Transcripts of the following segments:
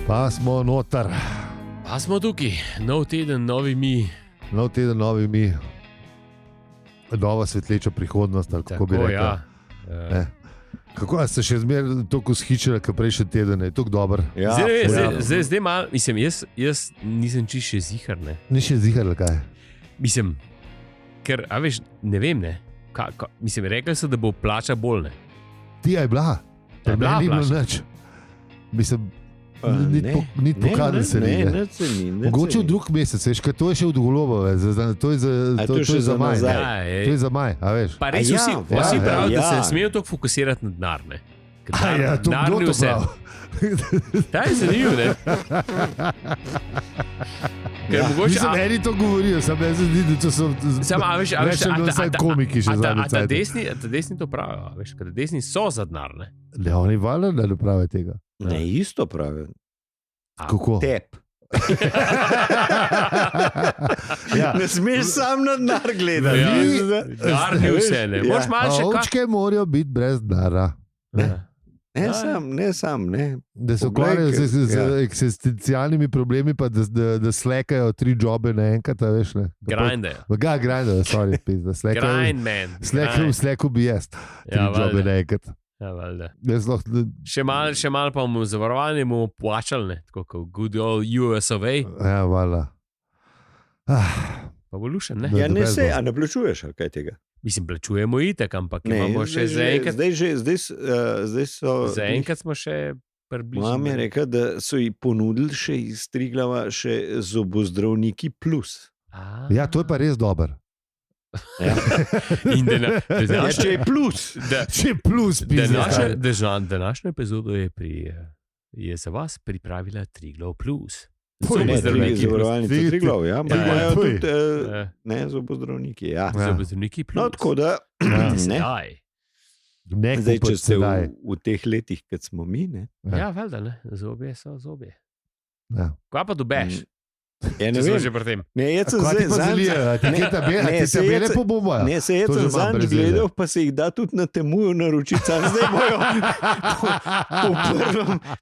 Pa smo noter. Pa smo tukaj, nov teden, novi mi. Nov teden, novi mi. Nova svetleča prihodnost, ali kako bi rekel. Ja. Kako ste še zmeraj tako zhičili, kot prejšnji teden, je tako dober? Ja, zdaj malo, mislim, jaz nisem čisto še zihar. Ne? Ni še zihar, kaj? Mislim, ker, a veš, ne vem, ne. Mislim, rekli so, da bo plača bolj, ne. Ti je bila? Je bila ni bilo plača. nič. Mislim, ni pokazal se ni. Mogoče v drug mesec, veš, ker to je še od Golobove, to je za maj. To je za maj, a veš. Pa res vsi pravijo, da se ne smejo toliko fokusirati na denar, ne. To kdo to pravi? Ta je zanimiv, ne. Mislim, eni to govorijo, sam ne zdi, da to so komiki še zadnje cajte. A ta desni to pravijo, veš, ker desni so za denar, ne. Ne, oni valjda ne pravijo tega. Ne, isto pravijo. Kako? Tep. Ne smeš sam na denar gledati. Denar ni vse, ne. Moš malo še Ovčke morajo biti brez denara. Ne sam. Da se ukvarjajo z eksistencialnimi problemi, pa da slekajo 3 jobe naenkrat, veš ne. Grindajo. Grindajo, sorry, pizda. Grind, man. Slekel bi jaz 3 jobe naenkrat. Ja, valjda. Še malo pa bomo zavarovali, bomo plačali, ne, tako kot good old US of A. Ja, valjda. Pa bo lušen, ne? Ja, ne se, a ne plačuješ, ali kaj tega? Mislim, plačujemo itek, ampak imamo še zaenkrat. Zdaj so... Zaenkrat smo še približno. Mam je rekel, da so ji ponudili še iz Triglava še zobozdravniki plus. Ja, to je pa res dober. Ja. Če je plus. Če je plus, današnjo epizodo je za vas pripravila Triglav plus. Zavarovalnica Triglav, ja. Imajo tudi zobozdravniki, ja. Zobozdravniki plus. No, tako da, ne. Zdaj, če ste v teh letih, kad smo mi, ne. Ja, valjda, ne. Zobje so zobje. Ja. Kva pa dobeš? Ja, ne vem, že pri tem. Ne, jaz sem zdaj po bombo. Ne, se jaz sem zadnji gledal, pa se jih da tudi na temuju naročiti. Zdaj bojo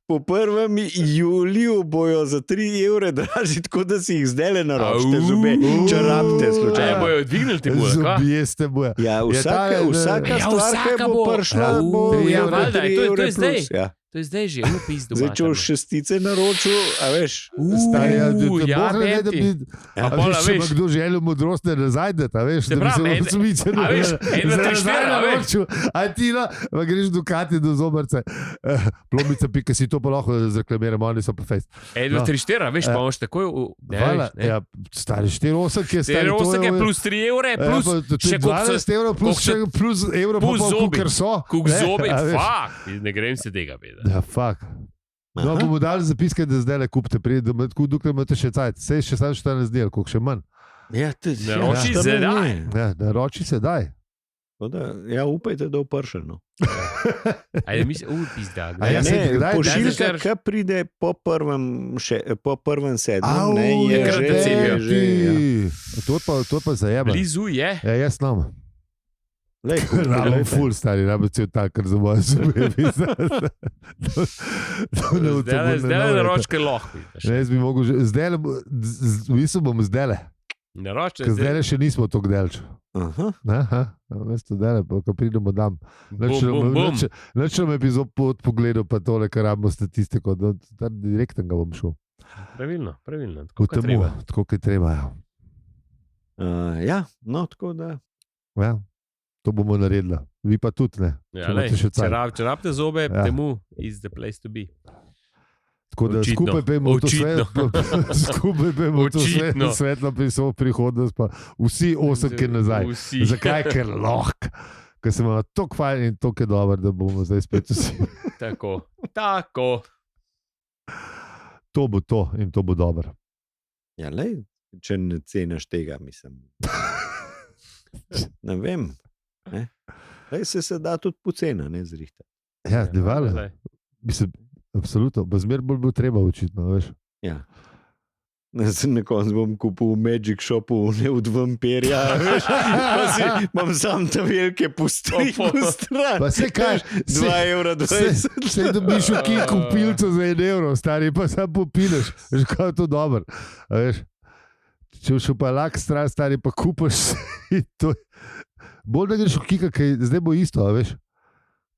po 1. juliju bojo za 3 evre dražji, tako da si jih zdaj le naročite zobe, če rabite slučajno. Bojo dvignili temujo, kva? Zobje ste bojo. Ja, vsaka stvar, ki bo prišla, bo 3 evre plus. Ja. To je zdaj že, pizdo. Zdaj, če v šestice naročil, a veš, a veš, če ima kdo željo modrost, ne zajdete, a veš, da bi se odsmičil. A veš, 1-3-4, a veš. A ti pa greš do Kati, do Zobrce, plomica, pika si to pa lahko zaklamiramo, oni so pa fejst. 1-3-4, a veš, pa moš takoj... Ja, stari 4-8, ki je stari... 4-8 je plus 3 evre, plus še 12 evrov, plus evro pa pol, kukar so. Kuk zobi, fakt, ne grem se tega vedeti. Ja, fakt. No, bomo dali zapiske, da zdaj le kupite, dokler imate še cajt. Sej še sam 14 dni, koliko še manj. Naroči se daj. Ja, naroči se daj. Ja, upajte, da opršeno. Ajde, mislim, pizda. Pošiljka, kaj pride po 1.7. je že. To pa zajeba. Blizu je. Ja, jaz znam. Ramo ful, stari, ramo cel tak, kar za moje zube. Zdaj le naročke lahko. Jaz bi mogel že, zdaj le, mislim bom zdaj le. Naročke zdaj le še nismo tok delč. Mesto zdaj le, ko pridemo dam. Načem epizod pogledal pa tole, kar rabimo statistiko, direkten ga bom šel. Pravilno, tako kot je treba. Ja, no, tako da. Ja. To bomo naredili, vi pa tudi ne. Ja, če rabite zobe, temu is the place to be. Tako da skupaj pejmo to svetlo prihodnost, pa vsi 8 kjer nazaj. Zakaj? Ker lahko. Ker se imamo toliko fajn in toliko je dobro, da bomo zdaj spet vsi. Tako. To bo to in to bo dobro. Ja, lej, če ne ceniš tega, mislim. Ne vem. Se da tudi pocena, ne zrihta. Ja, devala. Mislim, absolutno. Zmer bolj bo treba očitno, veš. Ja. Na koncu bom kupil v Magic Shopu od vampirja, veš, pa si imam sam te velike pustri stran. Pa se kaj, 2,20 €. Se dobiš v Kiku pilco za 1 €, stari, pa sam popileš, veš, kako je to dobro. A veš, če boš pa lak stran, stari, pa kupaš to. Bolj da greš v Kika, kaj zdaj bo isto, a veš.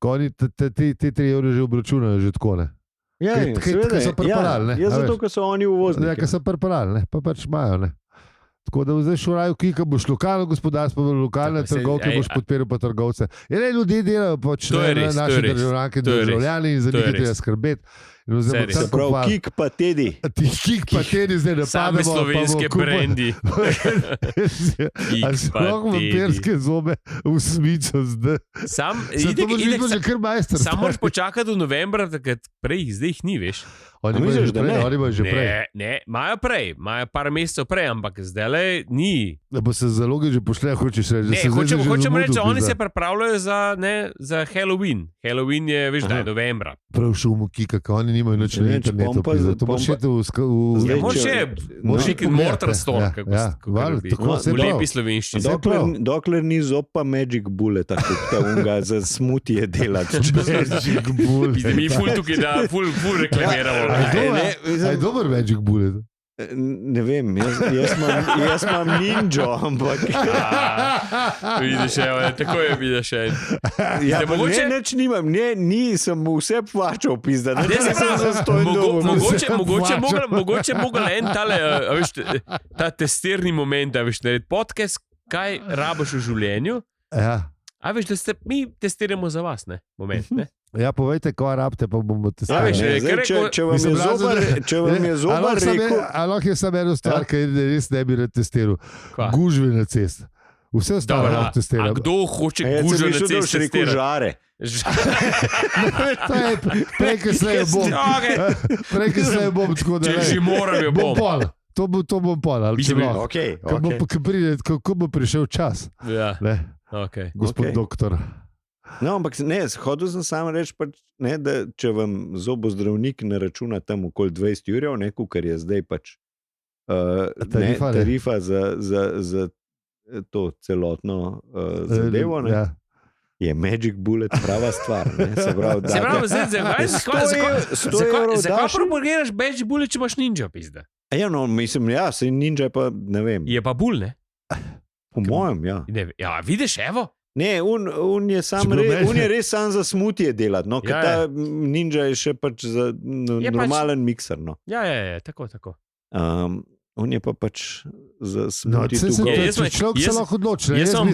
Ko oni te 3 € že obračunajo, že tako, ne. Ja, Kaj so preparali, ne. Ja, zato, ker so oni uvozniki. Ja, ker so preparali, ne, pa pač imajo, ne. Tako da zdaj šuraj v Kika, boš lokalno gospodarstvo, lokalne trgovke, boš podpiral pa trgovce. Ljudje delajo pač naše državljanke in državljani in za njih treba skrbeti. Se pravi, Kik pa Tedi. Kik pa Tedi zdaj ne Same pademo. slovenske brendi. A sploh vampirske zobe v smico zdaj. To boš videl že kar majster. Sam moraš počakati do novembra, takrat prej, zdaj jih ni, veš. Oni imajo že prej. Ne, imajo prej, imajo par mesecev prej, ampak zdaj ni. Da bo se zaloge že pošle, hočeš reči. Ne, hočem reči, oni se pripravljajo za Halloween. Halloween je, veš, da je novembra. Prav šum v Kika, ko oni nimajo nič na internetu. To boš še v... Moraš nekaj Mortar Store, v lepi slovenščini. Dokler ni zopa Magic Bullet, tako da unga za smutije delati. Magic Bullet. Mi ful tukaj da, ful reklamiramo. A je dober Magic Bullet? Ne vem, jaz imam ninjo, ampak... Vidiš, tako je, vidiš. Ja, mogoče... Ne, nič nimam, nisem vse plačal, pizda. Ne, sem zastojn dobo. Mogoče mogel en ta testirni moment, veš, narediti podcast, kaj rabiš v življenju. Ja. A veš, da mi testiramo za vas, ne? Moment, ne? Ja, povejte, ko rabite, pa bomo testirali. Če vam je zobar rekel... Lahko je samo eno stvar, ki res ne bi rad testiral. Gužve na cest. Vse ostalo lahko testiram. A kdo hoče gužve na cest testirati? Prej, ki se je bom. Prej, ki se je bom, tako da ne. Če že moram, je bom. To bom pol, ali če lahko. Kako bo prišel čas. Ja. Gospod doktor. No, ampak ne, hodil sem samo reči, pač, ne, da če vam zobozdravnik naračuna tam okoli 20 €, kar je zdaj pač tarifa za to celotno zadevo, ne, je Magic Bullet prava stvar. Se pravi, zakaj propagiraš Magic Bullet, če imaš ninja, pizda? Ja, no, mislim, se ninja pa ne vem. Je pa bull, ne? Po mojem, ja. Ja, vidiš, evo? Ne, on je res sam za smutije delati, no, ker ta ninja je še pač za normalen mikser, no. Ja, tako. On je pa pač za smutije tukaj. Človek se lahko odloči. Jaz sem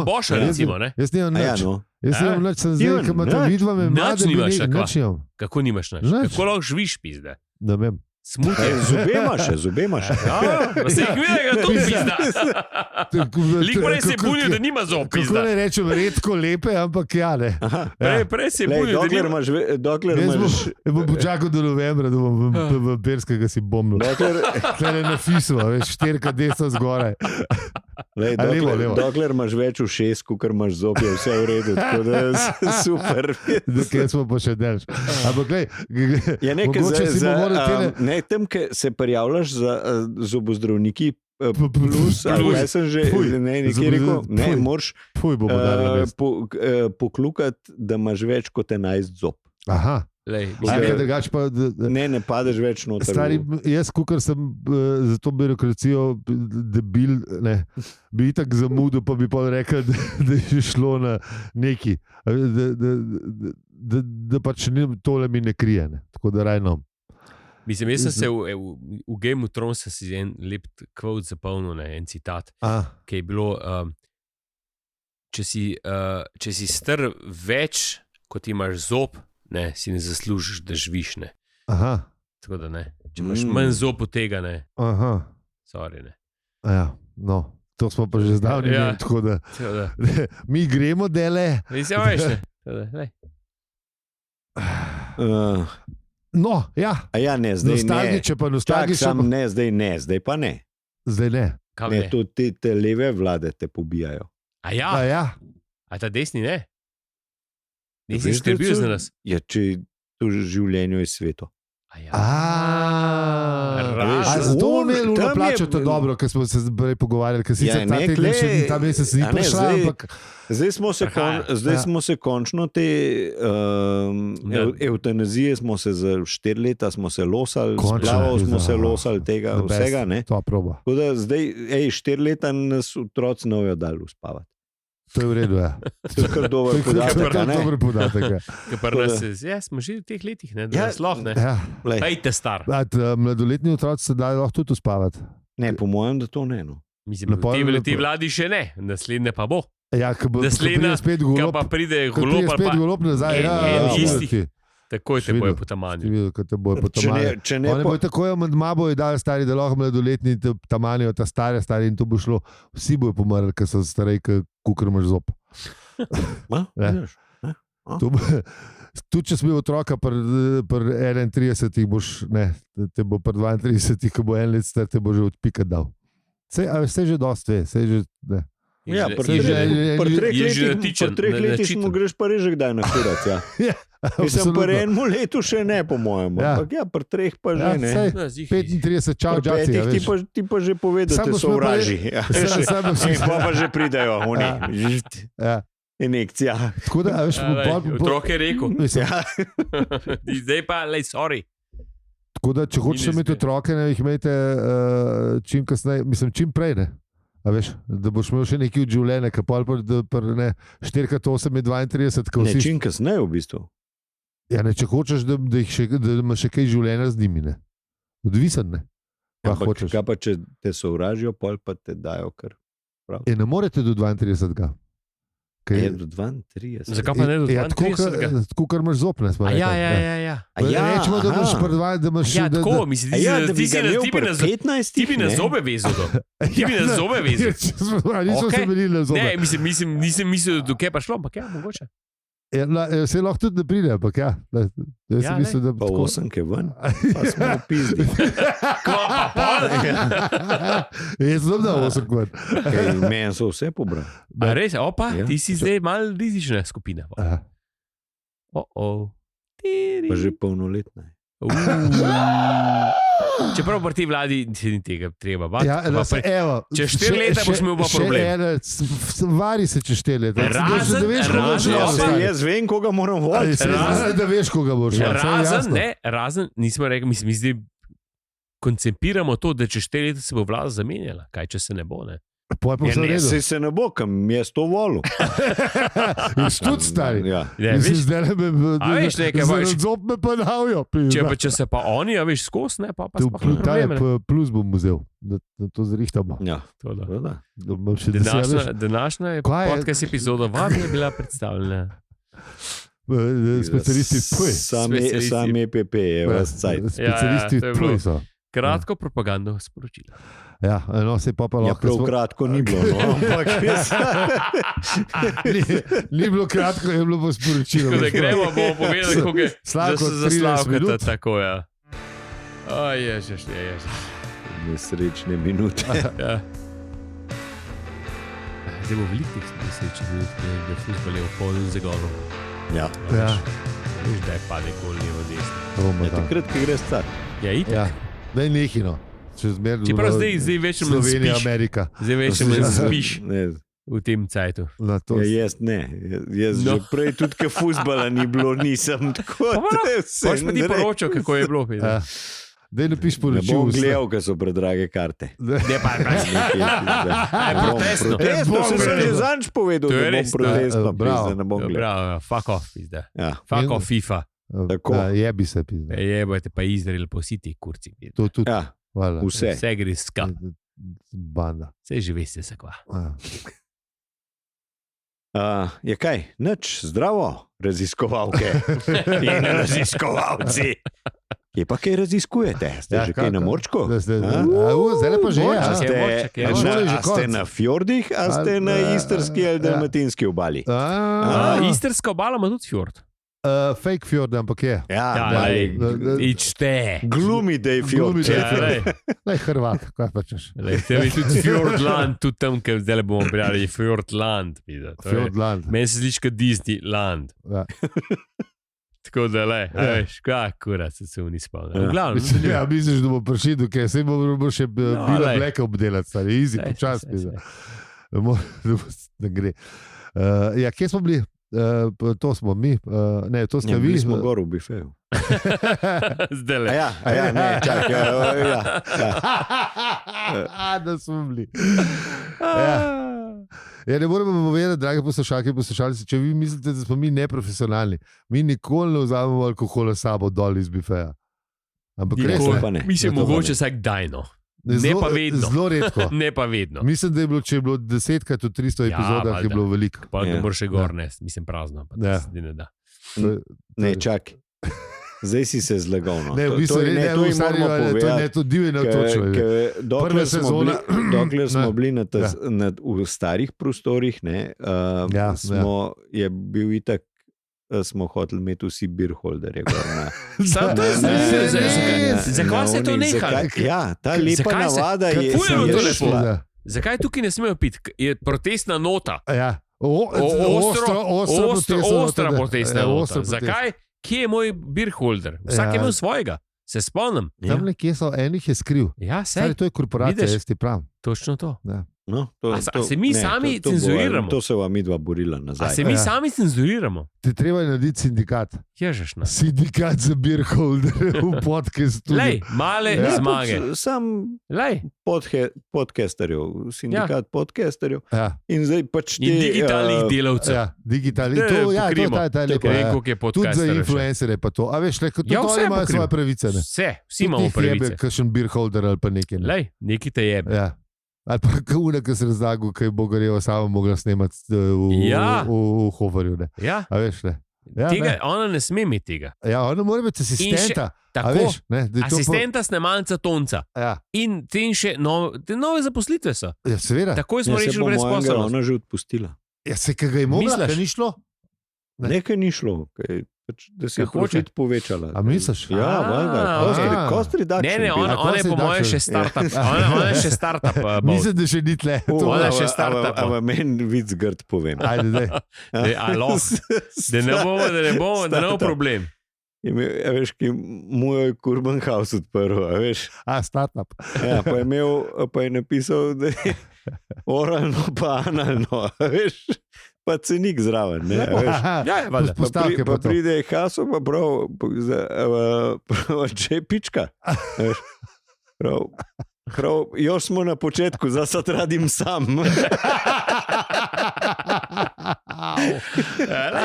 boša, recimo, ne? Jaz nimam nič. Jaz nimam nič, sem zdaj, ko imate vidva me mlade, nič nimam. Kako nimaš nič? Kako lahko živiš, pizda? Ne vem. Zube imaš. Se jih vidi, da to pizda. Liko prej se je bunil, da nima zob, pizda. Kako ne rečem, redko lepe, ampak ja, ne. Prej se je bunil, da nima. Dokler imaš... Jaz bom počakal do novembra, da bom vampirskega si bomnil. Tle ne napisal, veš, 4 desno zgoraj. Dokler imaš več v 6, kot imaš zob, je vse v redu, tako da je super. Dokaj smo pa še delš. Ampak, mogoče si bo moral tele... Ne, tem, ki se prijavljaš za zobozdravniki plus, ali kaj sem že nekaj rekel, ne, moraš poklukati, da imaš več kot 11 zob. Aha. Ne padeš več noter. Stari, jaz, kukar sem za to birokracijo debil, ne, bi itak zamudil, pa bi pa rekel, da je šlo na neki, da pač tole mi ne krije, ne. Tako da rajno. Mislim, jaz sem se v Game of Thrones si en lep quote zapolnil, en citat, ki je bilo, če si star več, kot imaš zob, ne, si ne zaslužiš, da živiš, ne. Aha. Tako da ne. Če imaš manj zob od tega, ne. Aha. Sorry, ne. Ja, no, to smo pa že zdavni imeli, tako da. Mi gremo, dele. Mislim, veš, ne. No, ja. A ja, ne, zdaj nostalgiče, pa nostalgiče. Čak, ne, zdaj pa ne. Zdaj ne. Ne, tudi te leve vlade te pobijajo. A ja? A ta desni ne? Nisi skrbil za nas? Ja, če to življenje je sveto. Zato bomo imeli luno plačo to dobro, ker smo se pogovarjali, ker sicer ta mesec ni prišla, ampak... Zdaj smo se končno te eutanazije smo se za 4 leta smo se losali, splavov smo se losali tega vsega, ne? Tako da zdaj, 4 leta nas otroci ne bojo dali uspavati. To je v redu, ja. To je kar dober podatek, ja. Smo že v teh letih, ne? Da sloh, ne? Pejte star. Mladoletni otroci se dajo lahko tudi uspavati. Ne, po mojem, da to ne, no. Mislim, te vladi še ne, naslednje pa bo. Ja, ko pride spet golob, pa pride golob nazaj, istih. Takoj te bojo potamanili. Oni bojo takoj amandma bojo dali stari, da lahko mladoletni tamanijo ta stare in to bo šlo. Vsi bojo pomrli, ker so starej, kukor imaš zob. Tudi če si bil otroka pri 31, boš, ne, te bo pri 32, ko bo 1 let star, te bo že odpikat dal. Vse že dost ve, vse že, ne. Ja, pri 3 letih mu greš pa reže kdaj na kurat, ja. Mislim, pri 1 letu še ne, po mojem. Ampak ja, pri 3 pa že ne. 35 čau džaci, ja, veš. Ti pa že povedal, da so vraži. Pa že pridajo, oni. Injekcija. Tako da, veš, otrok je rekel. Zdaj pa, sorry. Tako da, če hočeš imeti otroke, ne, jih imejte čim kasneje, mislim, čim prej, ne. A veš, da boš imel še nekaj od življenja, ki pa 4x8 je 32. Ne, čim kasneje v bistvu. Ja, ne, če hočeš, da imaš še kaj življenja z njimi, ne. Odvisen, ne. Ampak kaj pa, če te sovražijo, pol pa te dajo kar prav. Ne morete do 32. Je do 32. Zakaj pa ne do 32? Tako, kar imaš zob, ne smo rekli. Ja. Rečemo, da imaš predvaj, da imaš... Ja, tako, mislim, ti bi na zobe vezil. Ti bi na zobe vezil. Nismo se bili na zobe. Ne, nisem mislil, da kaj pa šlo, ampak ja, mogoče. Se lahko tudi ne pride, ampak ja. Jaz sem mislil, da... Pa 8 je ven, pa smo v pizdi. Kva pa pol? Jaz sem da 8 ven. Meni so vse pobrali. A res, opa, ti si zdaj malo rizična skupina. Pa že polnoletna. Čeprav pri tej vladi ni tega treba. Čez 4 leta boš imel pa problem. Vari se čez 4 leta. Jaz vem, koga moram voditi. Da veš, koga boš. Razen, nismo rekli, mi zdaj koncipiramo to, da čez 4 leta se bo vlada zamenjala. Kaj, če se ne bo, ne? Se ne bo, kam je to volil. Jaz tudi stari. Zob me pa navijo. Če se pa oni, a veš, skos, ne, pa sploh probleme. Plus bom vzel, da to zrihtamo. Ja, to da. Današnja podcast epizoda vam je bila predstavljena. Specialisti PUJ. Sam EPP je vas cajt. Specialisti PUJ so. Kratko propagando sporočila. Ja, no, se pa lahko... Ja, prav kratko ni bilo, no, ampak ni bilo kratko, je bilo pa sporočilo. Tako da gremo, bomo povedali, kako je zaslavkata, tako, ja. Ježiš. Nesrečne minute. Ja. Zdaj bo veliko teh nesrečnih minut, da fuzbal je v polju z golom. Ja. Veš, da je pade gol levo desno. Takrat, ki gre star. Ja, itak. Da je nehino. Čeprav zdaj večjem Slovenija, Amerika. Zdaj večjem spiš v tem cajtu. Jaz ne. Jaz že prej tudi, ker fuzbala ni bilo, nisem tako. Boš pa ti poročal, kako je bilo. Daj napiš poročil. Ne bom gledal, ker so predrage karte. Ne pa protestno. Protestno, sem že zanč povedal, da bom protestno. Bravo, fuck off. Fuck off FIFA. Jebi se pizda. Jebajte pa Izrael po vsi ti kurci. To tudi. Vse gre skap. Banda. Vse že veste se kva. Je kaj? Nič, zdravo, raziskovalke in raziskovalci. Je pa kaj raziskujete? Ste že kaj na morčku? Zdaj pa že. Ste na fjordih, a ste na istrski ali dalmatinski obali? Istrska obala ima tudi fjord. Fake fjord, ampak je. Ičte. Glumi, da je fjord. Ne, Hrvat, kaj pa češ. Te bi tudi Fjordland, tudi tam, ker zdaj bomo prijali Fjordland. Fjordland. Meni se zlička Disneyland. Tako da le, veš, kakura se v njih spomnim. Ja, misliš, da bo prišel do kje, se bo še bila mleka obdelati, stari, easy, počasni. Da gre. Ja, kje smo bili? To smo mi, ne, to ste vi. Mi smo gor v bifeju. Zdaj le. Ne, čakaj, da smo bili. Ja, ne moremo povedati, dragi poslušalci, če vi mislite, da smo mi neprofesionalni, mi nikoli ne vzamemo alkohola sabo dol iz bifeja. Ampak res ne. Mislim, mogoče vsak dajno. Ne pa vedno. Zelo redko. Ne pa vedno. Mislim, da je bilo, če je bilo 10krat v 300 epizodah, je bilo veliko. Pa ne moreš še gor nesti, mislim prazno. Ne, čakaj. Zdaj si se zlagal. Ne, v bistvu je to divje navtočno. Dokler smo bili v starih prostorih, je bil itak, smo hoteli imeti vsi beerholderje. Sam to je zakaj se to neha? Ja, ta lepa navada je šla. Zakaj tukaj ne smejo piti? Je protestna nota. Ja. Ostra protestna nota. Zakaj? Kje je moj beerholder? Vsak je imel svojega. Se spomnim. Tam nekje so enih je skril. Ja, sej. To je korporacija, jaz ti pravim. Točno to. No, se mi sami cenzuriramo? To se vam midva borila nazaj. A se mi sami cenzuriramo? Ti treba je narediti sindikat. Ježešna. Sindikat za beerholder v podcastu. Lej, male zmage. Sam podcasterjev, sindikat podcasterjev. In zdaj pač te... In digitalnih delavcev. Ja, digitalnih. To je lepo. Tudi za influencere pa to. A veš, tudi oni imajo svoje pravice. Vsi imamo pravice. Kakšen beerholder ali pa nekaj. Lej, neki te jebe. Ja. Ali pa kauna, ki se razlagal, kaj bo Goreva sama mogla snemati v Hoferju. Ja. A veš, ne? Ja, tega, ona ne sme imeti tega. Ja, ona mora biti asistenta. Tako, asistenta snemalca Tonca. Ja. In še nove zaposlitve so. Ja, seveda. Takoj smo rešili brezposelnost. Ona že odpustila. Ja, se kaj ga je mogla, da ni šlo? Nekaj ni šlo, da se je profit povečala. A misliš? Ja, valjda. Cost reduction. Ne, ona je po moje še startup. Ona je še startup. Mislim, da še ni tle. Ona je še startup. Ampak meni vic grd povem. Ajde, daj. Da ne bo problem. Veš, ki mu je Kurban House odprl, veš. Startup. Ja, pa je napisal, da je oralno pa analno, veš. Pa cenik zraven. Pa pride Haso, pa prav, če je pička. Prav, još smo na početku, za sad radim sam.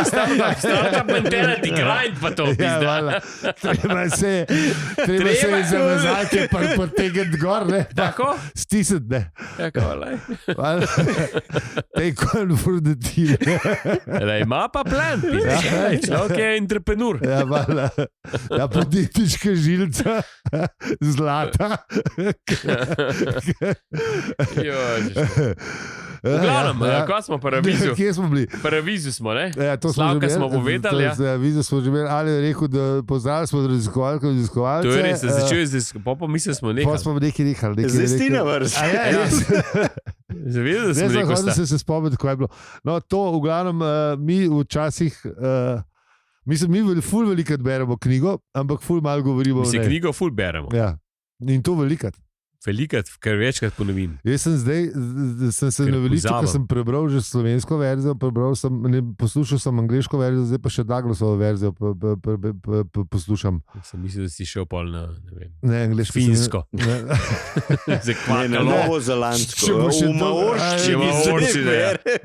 Startup mentality, grind pa to. Treba se zavezati, pa potegniti gor, ne? Tako? Stisniti, ne? Tako, lej. Take one for the team. Ima pa plan, človek je entrepreneur. Ja, vala. Ja, podjetniška žilca, zlata. V glavnem, ko smo pa reviziju. Kje smo bili? Pa reviziju smo, ne? Slavka smo povedali. Reviziju smo že imeli, ali je rekel, da pozdravili smo raziskovalke. To je res, začel je z popom, mislim, smo nekaj. Pa smo nekaj rekli. Zdaj Stina vrst. Zavedali smo nekaj. Zdaj se spomniti, ko je bilo. No, to v glavnem, mi včasih, mislim, mi ful velikrat beremo knjigo, ampak ful malo govorimo. Mislim, knjigo ful beremo. Ja, in to velikrat. Velikrat, kar večkrat ponovim. Jaz sem se naveličil, ker sem prebral že slovensko verzijo, poslušal sem angleško verzijo, zdaj pa še Douglasovo verzijo poslušam. Sem mislil, da si šel pol na, ne vem, ne, angleško. Finsko. Ne, novozelandsko.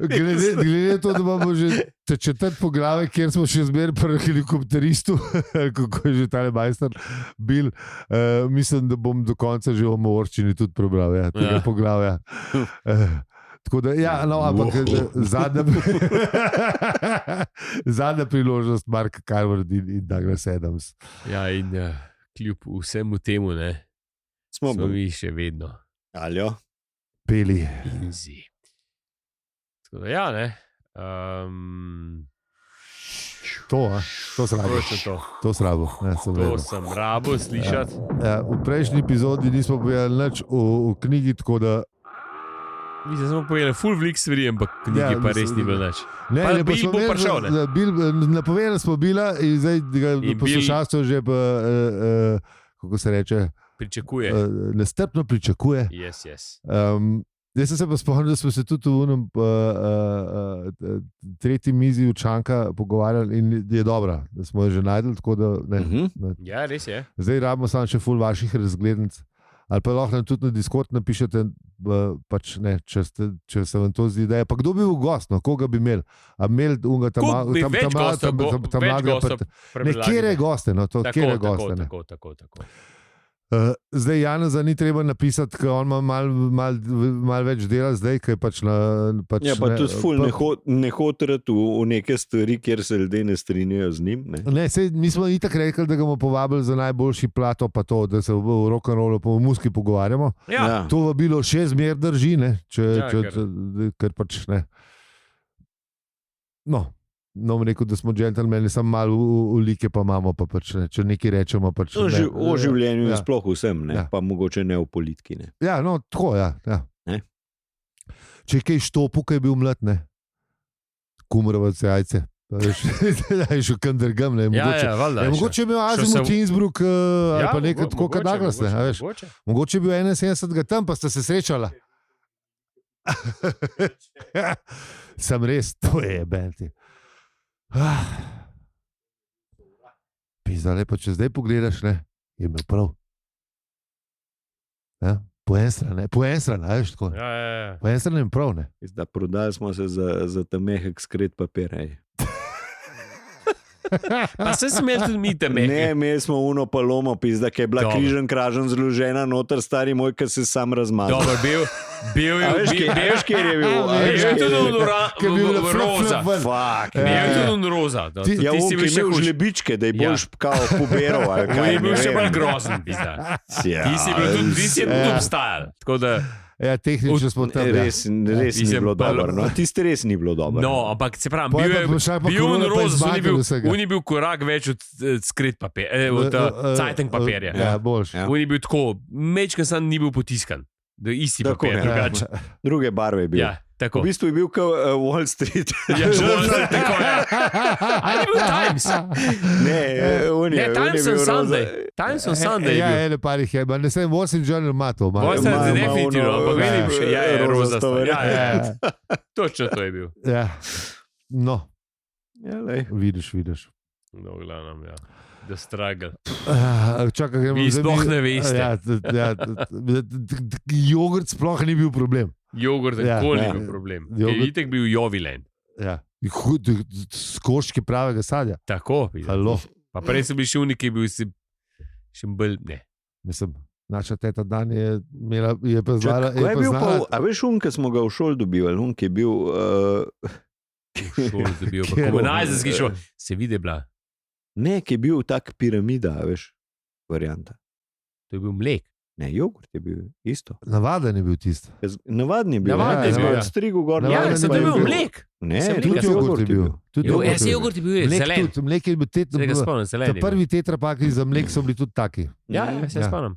Glede to, da imamo že četrt poglavje, kjer smo še zmeraj pri helikopteristu, kako je že tale majster bil, mislim, da bom do konca že v Morčini tudi prebral, tega poglavja. Tako da, ja, no, ampak zadnja priložnost Mark Carver in Douglas Adams. Ja, in kljub vsemu temu, ne, smo mi še vedno. Aljo. Peli. Inzi. Tako da, ja, ne. To sem rabo slišati. V prejšnji epizodi nismo povedali nič o knjigi, tako da Mi smo samo povedali, full velik stvari, ampak knjigi pa res ni bilo nič. Ne, Bil bo prišel, ne? Napovedali smo bila in zdaj ga poslušalstvo že, kako se reče, pričakuje. Nestrpno pričakuje. Yes. Jaz sem se pa spomnil, da smo se tudi v unem tretji mizi učanka pogovarjali in je dobra, da smo jo že najdeli, tako da ne. Ja, res je. Zdaj rabimo samo še ful vaših razglednic. Ali pa lahko nam tudi na Discord napišete, pač ne, če se vam to zdi, da je. Pa kdo bi bil gost, no, koga bi imeli? A imeli unga tam mladega? Ne, kjere goste, no, to kjere goste. Tako. Zdaj Janeza ni treba napisati, ker on ima mal več dela zdaj, ker je pač na... Ja, pa tudi ful ne hotrati v neke stvari, kjer se ljudje ne strinjajo z njim. Ne, mi smo itak rekli, da ga bomo povabili za najboljši plato, pa to, da se v rock'n'rollu po muski pogovarjamo. Ja. To vabilo še zmer drži, ne, ker pač ne. No, bom rekel, da smo džentelmeni, samo malo v like pa imamo, pa pač ne, če nekaj rečemo. Pač, ne, o življenju je sploh vsem, ne, pa mogoče ne o politiki. Ne. Ja, no, tako, ja. Če je kaj štopu, kaj je bil mlad, ne, kumrovac jajce. Da je šel kandergam, ne, mogoče je bil Azimut Innsbruck ali pa nekaj tako kot Douglas, ne, veš. Mogoče je bil 71 tam, pa sta se srečala. Sem res, to je benti. Pizda, lepo, če zdaj pogledaš, ne, je imel prav. Ja? Po en stran, veš tako. Ja. Po en stran je prav, ne. Da, prodali smo se za ta mehek skret papir, Pa se smeli tudi mi te mehke. Ne, imeli smo uno palomo, pizda, ki je bila križen kražen zložena, noter stari moj, ki se sam razmazal. Dobro, bil je. Veš, kjer je bil? Bil tudi roza. Fuck. Bil tudi roza. Ja, on, ki je imel žlebičke, da je boljš kao puberov. On je bil še bolj grozen, pizda. Ti si tudi obstajal. Tako da... Ja, tehnično smo tam. Res ni bilo dobro. No? Tiste res ni bilo dobro. No, ampak se pravi, bil je roza, on je bil korak več od skrit papirja, od cajteng papirja. Ja, boljš. On je bil tako, mečkan sam ni bil potiskan. Isti papir, drugače. Druge barve je bil. Ja, tako. V bistvu je bil kot Wall Street. Ja, Wall Street, tako je. Ali je bil Times? Ne, on je Times on Sunday. Times on Sunday. Ja, ene parih je, ne sem, Wall Street Journal ima to. Wall Street je definitivno, ampak vidim še, ja, je rozasto. Ja. Točno to je bil. Ja, no. Ja, lej. Vidiš. No, glavnem, ja. The struggle. Čakaj, vi sploh ne veste. Jogurt sploh ni bil problem. Jogurt nikoli ni bil problem. Je itek bil jovilen. Ja. Skoški pravega sadja. Tako. Pa prej so bili še uniki, bil si še bolj, ne. Mislim, naša teta Dan je pa znala. A veš ki smo ga v šol dobivali, ki je bil... V šol dobival, pa komunajzanski šol. Se vidi bila. Ne, ki je bil tak piramida, veš, varianta. To je bil mlek. Ne, jogurt je bil isto. Navaden je bil tisto. Navaden je bil. Navaden je bil, strigu gor. Ja, sem to je bil mlek. Ne, tudi jogurt je bil. Jogurt je bil zelen. Mlek je bil prvi tetrapaki za mlek so bili tudi taki. Ja, se spomnim.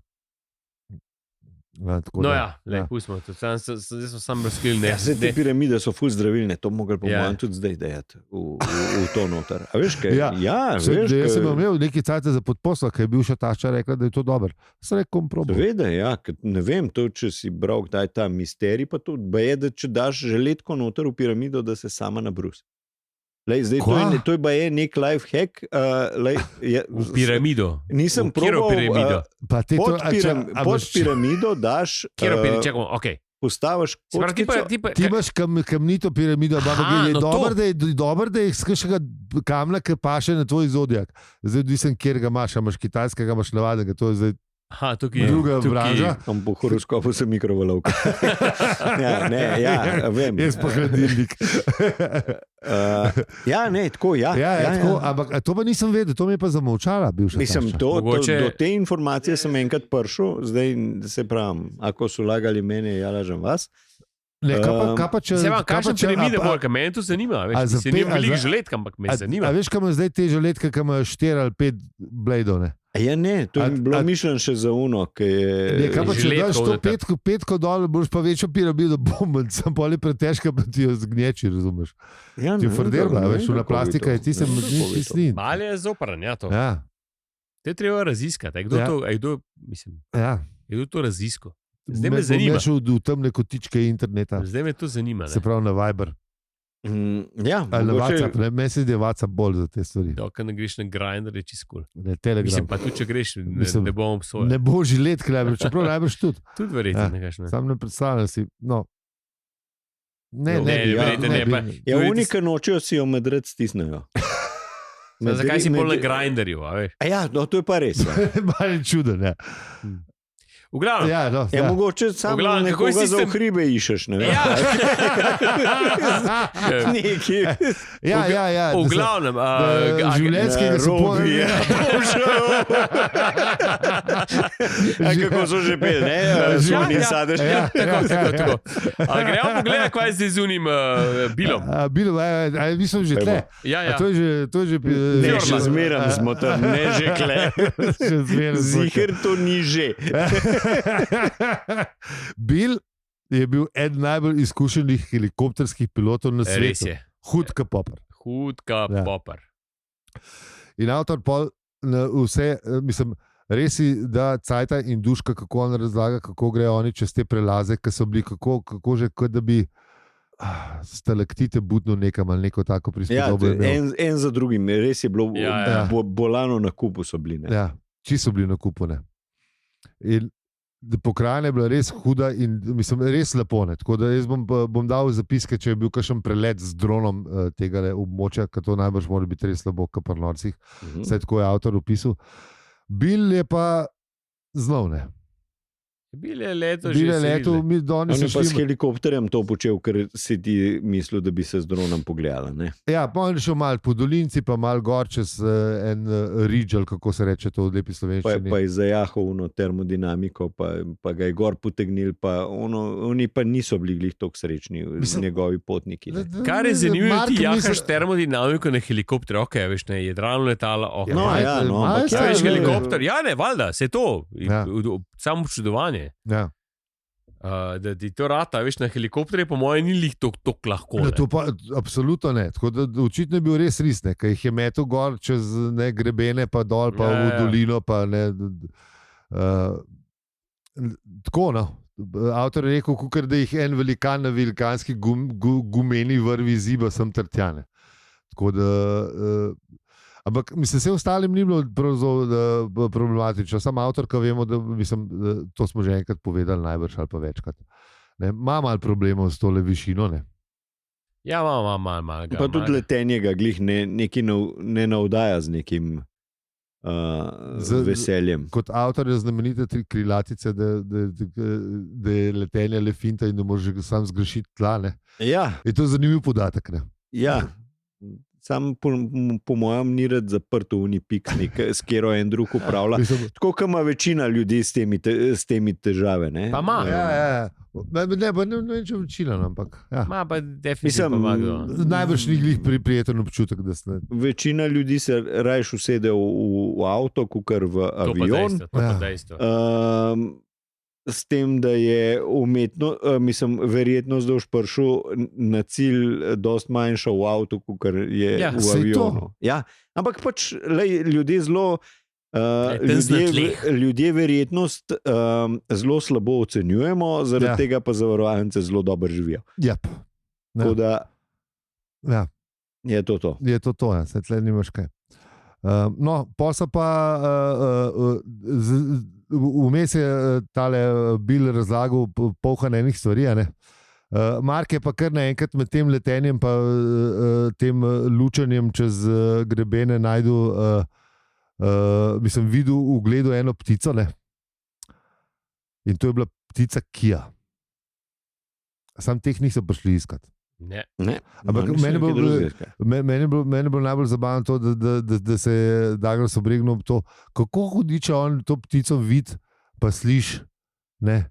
No ja, pustimo. Zdaj smo samo razkrili. Te piramide so ful zdravilne, to mogli po mojem tudi zdaj dejati v to noter. A veš kaj? Jaz sem imel neki cajt za podposla, ki je bil še tašča rekla, da je to dober. Sem rekel, probam. Seveda, ja, ne vem, to, če si bral kdaj ta misterij, pa to je, da če daš želetko noter v piramido, da se sama nabrusi. Zdaj, to je baje nek life hack. V piramido. Nisem probal. Piramido. Pod piramido daš... Čakamo, okej. Postaviš kockico. Ti imaš kamnito piramido, ampak je dobro, da je iz kakšnega kamna, ki paše na tvoj zodijak. Zdaj odvisen, kjer ga imaš, imaš kitajskega, imaš navadnega, to je zdaj druga vraža. Tam po horoskopu se mikrovalovka. Vem. Jaz pa hladilnik. Tako, ampak to pa nisem vedel, to mi je pa zamolčala bivša tašča. Mislim, do te informacije sem enkrat prišel, zdaj se pravim, ako so lagali mene, ja lažem vas. Kakšen piramide bolj, kaj meni to zanima, se ni veliko želetka, ampak me zanima. A veš, kaj ima zdaj te želetke, ki imajo 4 ali 5 bladeov, ne? Ja, ne, to je bilo mišljeno še za uno, ki je... Kaj pa, če daš to petko dol, boš pa večjo piramido bomben, sem pa ali pretežka, pa ti jo zgneči, razumeš? Ja, ti je frderla, veš, una plastika je tisem nisni. Malo je zopran, ja, to. Ja. Te treba raziskati, kdo to raziskal? Zdaj me zanima. Šel v temne kotičke interneta. Zdaj me to zanima. Se pravi na Viber. Ja, ali na WhatsApp, meni se zdi WhatsApp bolj za te stvari. Dokaj ne greš na Grindr, je čisto cool. Ne, Telegram. Mislim, pa tudi če greš, ne bom obsojal. Ne bo žilet, čeprav najbrž tudi. Tudi verjetno nekaj. Sam ne predstavljam si, no. Ne. Ja, unika nočejo si jo medred stisnejo. Zakaj si bolj na Grindrju, a veš? Ja, no, to je pa res. Malo čuden, ja. V glavnem. Ja, mogoče samo nekoga za hribe išeš, ne vem. Neki. Ja. V glavnem. Življenjskega sobovija. Kako so že peli, ne? Zunij sadež. Tako. Gremo pogledati, kaj je zdaj z unim Bilom. Bilom, mi smo že tle. Ja. To je že... Ne, še zmeram smo tam, ne že kle. Ziher to ni že. Bill je bil eden najbolj izkušenih helikopterskih pilotov na svetu. Res je. Hudka popr. In avtor pol vse, mislim, res si da Cajta in Duška, kako on razlaga, kako grejo oni čez te prelaze, ki so bili kako že, kot da bi stalaktite budno nekam ali neko tako prispodobo. Ja, en za drugim, res je bilo bolano na kupu so bili. Ne? Ja, čisto bili na kupu, ne. In pokrajina je bila res huda in mislim, res lepo. Ne. Tako da jaz bom dal zapiske, če je bil kakšen prelet z dronom tega območja, ker to najbrž mora biti res slabo, kot pri norcih. Vse tako je avtor opisal. Bil je pa znov, ne. Bil je leto že. On je pa s helikopterjem to počel, ker si ti mislil, da bi se z dronom pogledala. Ne? Ja, pa on je šel malo po dolinci, pa malo gor čez en ridge, kako se reče to v lepi slovenščini. Pa je zajahal uno termodinamiko, pa ga je gor potegnil, pa oni pa niso bili glih toliko srečni, njegovi potniki. Kar je zanimivo, ti jahaš termodinamiko na helikopter, ok, veš, ne, jedralno letalo, ok. Veš helikopter, ja ne, valjda, se to, samo občudovanje. Ja. Da ti to rata, veš, na helikopterje po mojem ni lih toliko lahko. To pa absolutno ne. Tako da očitno je bil res ne, ker jih je metal gor čez grebene, pa dol, pa v dolino, pa ne. Tako, no. Avtor je rekel, kukor da jih en velikan na velikanski gumeni vrvi ziba sem trtjane. Tako da... Ampak mislim, vse ostalim ni bilo problematično. Sam avtor, ki vemo, da to smo že enkrat povedali, najbrž ali pa večkrat. Ima malo problemov s tole višino. Ne? Ja, ima malo. Pa tudi letenje ga glih ne navdaja z nekim veseljem. Kot avtor je znamenite tri krilatice, da je letenje le finta in da moraš sam zgrešiti tla. Ne? Ja. Je to zanimiv podatek. Ne? Ja. Sam po mojem ni rad zaprt v Unipiksnik, s katero en drug upravlja. Tako kot ima večina ljudi s temi težave. Ne? Pa ima. Ja. Ne vem, če večina, ampak. Ma pa definitivno pomaga. Najbrž ni glih prijeten občutek, da se... Večina ljudi se rajš usede v avto, kakor v avion. To pa dejstvo. S tem, da je verjetnost, da boš prišel na cilj dosti manjša v avtu, kot je v avionu. Ja, ampak pač ljudje zelo ljudje verjetnost zelo slabo ocenjujemo, zaradi tega pa zavarovalnice zelo dobro živijo. Yep. Tako da je to. Je to, ja, se tle nimaš kaj. No, posla pa vmes je tale Bill razlagal polhan enih stvari, ne? Mark je pa kar naenkrat med tem letenjem pa tem lučanjem čez grebene videl v ugledu eno ptico, ne? In to je bila ptica Kija. Sam teh niso prišli iskati. Ne. Ampak meni je bilo najbolj zabavno to, da se je Douglas obregnil to, kako hudiče on to ptico vidi, pa sliši, ne,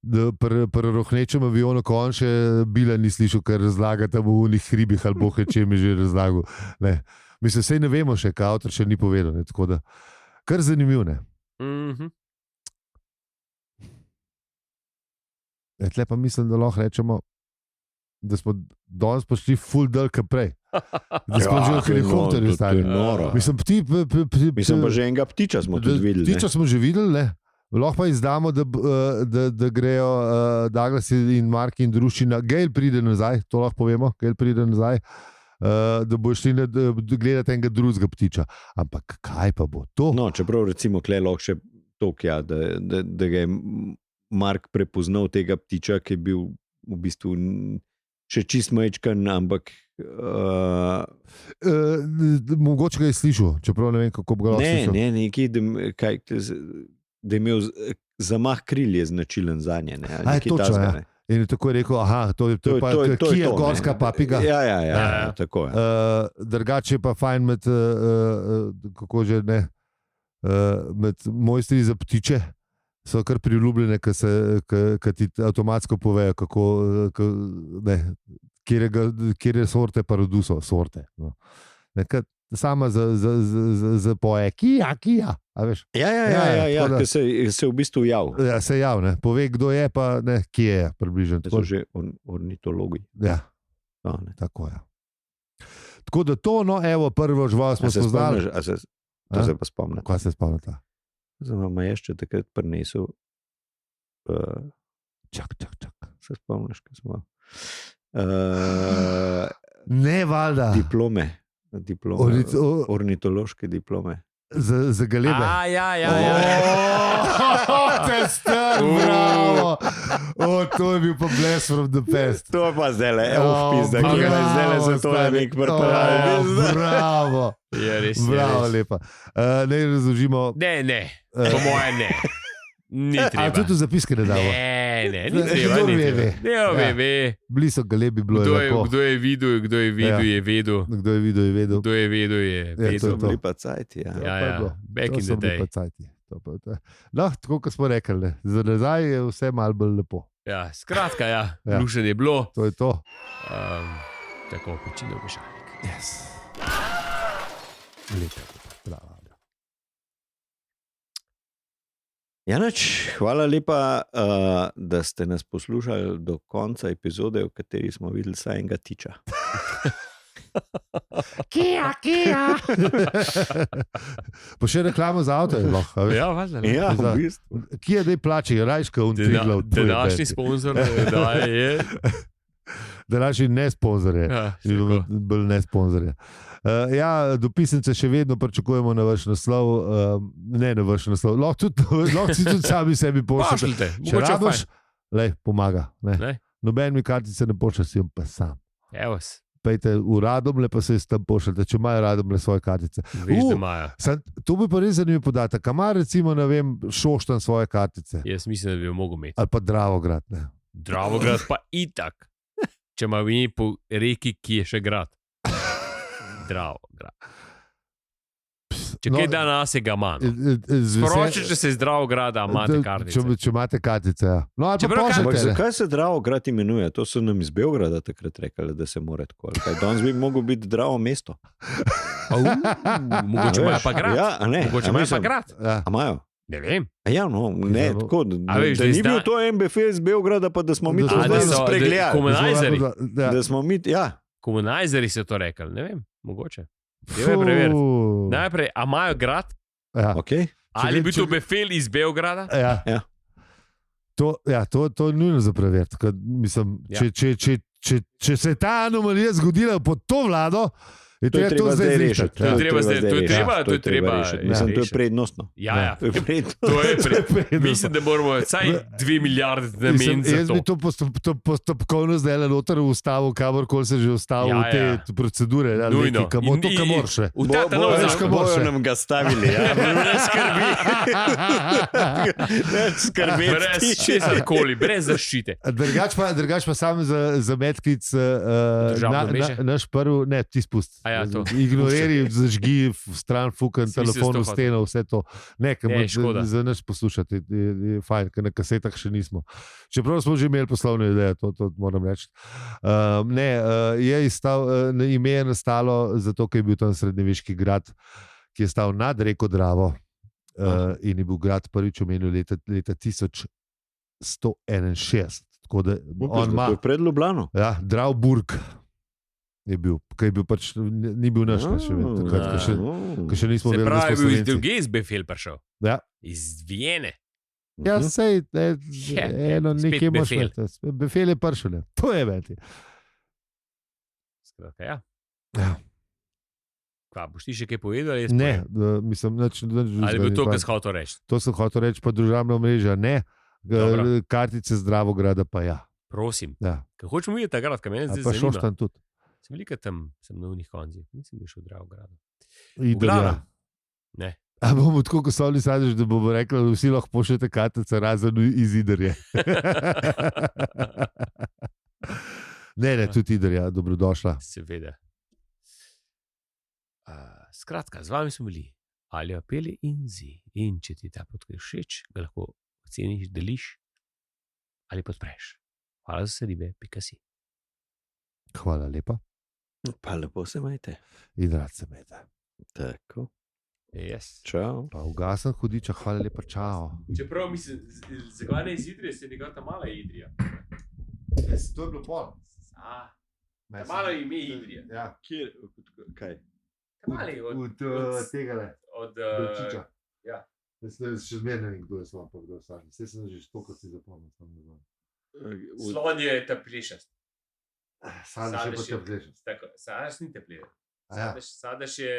da pri rohnečem avionu, ko on še Bila ni slišal, ker razlaga tam v unih hribih ali bohe, če mi že razlagal. Ne. Mislim, sej ne vemo še, kaj avtor še ni povedal. Ne, tako da, kar zanimiv. Ne? Tle pa mislim, da lahko rečemo, da smo danes prišli full del prej. Da smo že v helikopterju stali. Mislim pa že enega ptiča smo tudi videli. Ptiča smo že videli, ne? Lahko pa izdamo, da grejo Douglas in Mark in družina. Gail pride nazaj, to lahko povemo, Gail pride nazaj, da bo šli gledati enega drugega ptiča. Ampak kaj pa bo to? No, čeprav recimo klej lahko še toliko, ja, da ga je Mark prepoznal tega ptiča, ki je bil v bistvu še čist majčkan, ampak mogoče ga je slišal, čeprav ne vem, kako bi ga lahko slišal. Ne, nekaj, da je imel zamah krilje značilen za nje. Točno, ja. In tako je rekel, to je pa Kia gorska papiga. Ja, tako je. Drugače je pa fajn med, kako že ne, med mojstri za ptiče, so kar priljubljene, ki ti avtomatsko povejo, kjer je sorte paradusov, sorte. No. Sama za poje, Kia, a veš? Ja, ki se v bistvu jav. Ja, se jav, ne. Pove, kdo je, pa ne, kje je približno. To so že ornitologi. Ja, tako je. Tako da to, no, evo, prvo žival smo spoznali. To se pa spomnim. Kaj se spomnite? Zdaj je še takrat prinesel. Čak. Se spomniš, kaj smo? Ne, valjda. Diplome, ornitološke diplome. Za galebe. Ja. Testar, bravo. To je bil pa Blast from the Past. To je pa zdaj, pizda, ki je zdaj za to nek vrparav. Bravo. Je res. Bravo, lepa. Ne razložimo. Ne, po moje ne. Ni treba. A tudi v zapiske ne damo? Ne, ni treba. Ne, ve. Bili so galebi, bilo je lepo. Kdo je videl, je vedel. Kdo je videl, je vedel. Kdo je vedel, je vedel. To bili pa cajti, ja. Ja, back in the day. No, tako kot smo rekli, za nazaj je vse malo bolj lepo. Ja, skratka, ja. Lušen je bilo. To je to. Tako, pečino vprašalnik. Yes. Lepo, prava. Janač, hvala lepa, da ste nas poslušali do konca epizode, v kateri smo videli vsaj enega tiča. Kia! Pa še reklamo za avto je lahko. Ja, valjda. Ja, v bistvu. Kia daj plači, rajška untrigla. Današnji sponzor je. Današnji ne sponzor je. Bolj ne sponzor je. Dopisnice še vedno pričakujemo na vaš naslov, ne na vaš naslov, lahko si tudi sami sebi pošljete. Če rabiš, pomaga. Noben mi kartice ne pošlje, si pa sam. Pejte v Radomlje, pa se tam pošljete, če imajo Radomlje svoje kartice. Veš, da imajo. To bi pa res zanimiv podatek. Kam ima recimo, ne vem, Šoštanj svoje kartice? Jaz mislim, da bi jo mogel imeti. Ali pa Dravograd, ne? Dravograd pa itak. Če ima v njej po reki, ki je še grad. Dravograd. Če kaj danes je ga manj. Sporoči, če se Dravograda, imate kartice. Če imate kartice, ja. No, ali pa pošljete. Zakaj se Dravograd imenuje? To so nam iz Beograda takrat rekli, da se mora tako. Danes bi mogel biti Dravo mesto. Mogoče imajo pa grad. Ja, ne. Mogoče imajo pa grad. A imajo? Ne vem. Ja, no, ne, tako, da ni bil to MBF iz Beograda, pa da smo mi to zdaj spregledali. Komunajzeri. Da smo mi, ja. Komunajzeri so to rekli, ne vem, mogoče. Najprej, a imajo grad? Ja. Okay. Ali bi to Befel iz Beograda? Ja. To je nujno za preveriti. Če se je ta anomalija zgodila pod to vlado, je to zdaj rešiti. To je treba rešiti. Mislim, to je prednostno. Ja. To je prednostno. Mislim, da moramo vsaj 2 milijarde nameniti za to. Jaz bi to postopkovno zdaj noter v ustavu, kamorkoli se že ustavil v te procedure. Nujno. Kamor še. Bojo nam ga stavili. Ne skrbi. Ne skrbi. Brez česarkoli, brez zaščite. Drugač pa sam za medklic naš prvi, ne, ti spust. Ignoriri, zažgi, stran fukan, telefon v steno, vse to. Ne, za nas poslušati, je fajn, ker na kasetah še nismo. Čeprav smo že imeli poslovne ideje, to moram reči. Ime je nastalo zato, ker je bil tam srednjeveški grad, ki je stal nad reko Dravo in je bil grad prvič omenjen leta 1161. Tako da on ima. To je pred Ljubljano. Ja, Drauburg je bil, ki je bil pač, ni bil naš, še vedno. Ko še nismo vedeli, da smo bil iz Slovenci. druge iz Befel prišel. Ja. Iz Vijene. Ja, sej, eno spet nekje imaš. Befel. Befel je prišel, ne. To je veti. Skratka, ja. Ja. Kva, boš ti še kaj povedal? Ne, mislim, nič ali bi to, kar si hotel reči? To sem hotel reči, pa družabna mreža, ne. Dobro. Kartice Zdravograda pa ja. Prosim. Ja. Kaj hočemo videti ta grad, kaj mene zdaj Pa zanima. Šoštanj tudi. Sem velika tam, sem na unih konzih, nisem bil še v Dravogradu. Idrija. Ne. A bomo tako, ko so oni sadež, da bomo rekli, da vsi lahko pošljete kartice razen iz Idrije. Ne, tudi Idrija, dobrodošla. Seveda. Skratka, z vami smo bili Alja, Peli in Zi. In če ti ta podcast všeč, ga lahko oceniš, deliš ali podpreš. Hvala za ribe.si. Hvala lepa. Pa lepo se majte. In rad se imejte. Tako. Yes. Čau. Pa ugasen hudiča, hvala lepa, čao. Čeprav mislim, zakaj ne iz Idrije, se je njegova ta mala Idrija. To je bilo pol. Ta mala ime Idrija. Ja. Kjer, kaj? Ta mali Od tegale. od Belčiča. ja. Še zmeraj ne vem, kdo je slon, pa kdo je sažen. Vse sem že stokrat si zapomnil. Slon je teplešast. Sadež je pa teplešast. Tako, sadež ni teplešast. Ja. Sadež je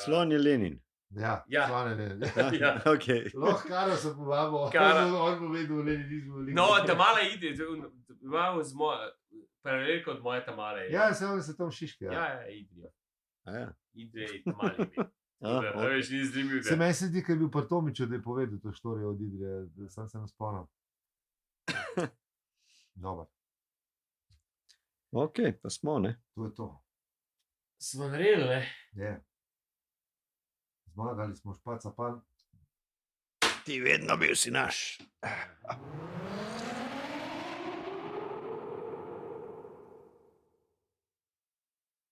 Slon je Lenin. Ja, Ja. slon je ne. Ja. Okay. Lahko Karo se povabil, Kara. on bo vedel, leninizmu. No, ta mala Idrija, imamo paralelko od moje ta male. Ja, se tam šiške. Ja, Idrija. Ja. Idrija je ta mali ime. Veš, ni zanimiv. Se meni se zdi, ker je bil Partomič, da je povedal to štorijo od Idrije, da sem se naspomnil. Dobar, Ok, pa smo, ne? to je to. Smo naredili, ne? Je. Zmagali smo Špaca pan. Ti vedno bil si naš.